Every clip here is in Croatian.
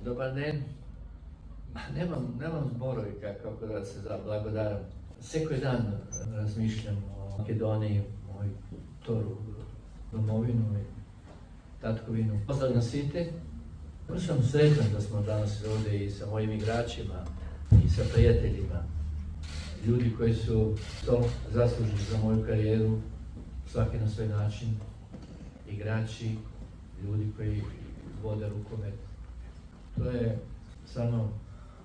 Dobar den. Nemam zborovi kako da se zablagodaram. Svaki dan razmišljam o Makedoniji, moj toru, domovinu i tatkovinu. Pozdrav na svite. Ja sam sretan da smo danas ovdje i sa mojim igračima i sa prijateljima. Ljudi koji su to zaslužili za moju karijeru, svaki na svoj način. Igrači, ljudi koji vode rukomet. To je stvarno,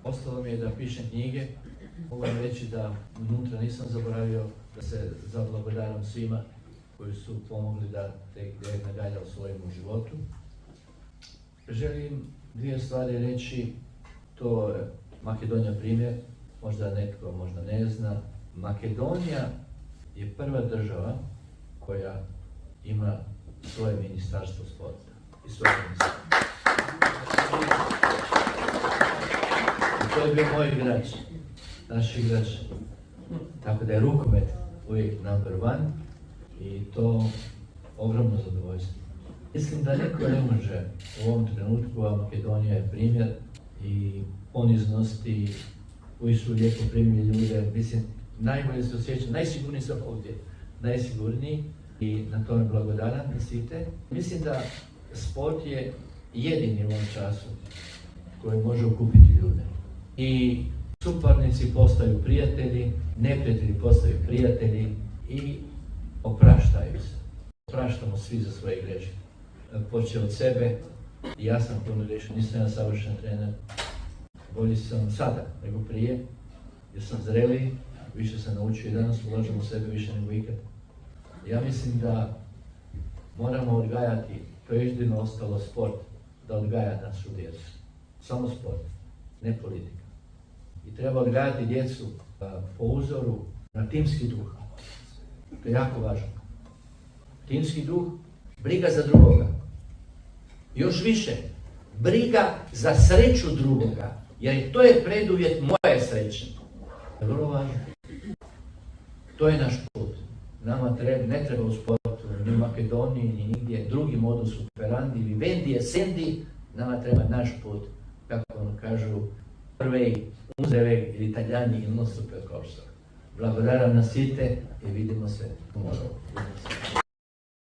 ostalo mi je da pišem knjige. Mogu vam reći da unutra nisam zaboravio da se zablagodaram svima koji su pomogli da te medalje osvojim u životu. Želim dvije stvari reći. To je Makedonija primjer, možda netko možda ne zna. Makedonija je prva država koja ima svoje ministarstvo sporta i svoje ministarstvo. I to je bio moj igrač, naš igrač. Tako da je rukomet uvijek number one i to ogromno zadovoljstvo. Mislim da niko ne može u ovom trenutku, a Makedonija je primjer i poniznosti, koji su lijepo primili ljude. Mislim, najbolje se osjećam, najsigurniji sam ovdje, najsigurniji i na tome blagodaran, mislite. Mislim da sport je jedini u ovom času koji može okupiti ljude. I suparnici postaju prijatelji, neprijatelji postaju prijatelji i opraštaju se. Opraštamo svi za svoje greške. Počeo od sebe i ja sam puno grešio, nisam ja savršen trener. Bolji sam sada nego prije, jer sam zreliji, više sam naučio i danas ulažem u sebe više nego ikad. Ja mislim da moramo odgajati, to je jedino ostalo sport, da odgaja našu djecu. Samo sport, ne politika. I treba odgajati djecu po uzoru na timski duh. To je jako važno. Timski duh, briga za drugoga. Još više, briga za sreću drugoga, jer to je preduvjet moje sreće. To je vrlo važno. To je naš put. Nama ne treba u sportu, ni u Makedoniji, ni nigdje drugi modus operandi, vivendi, essendi. Nama treba naš put, kako ono kažu, prvej, uzreveg ili italijani il nostro percorso. Blagodaram na svite i vidimo se u moru.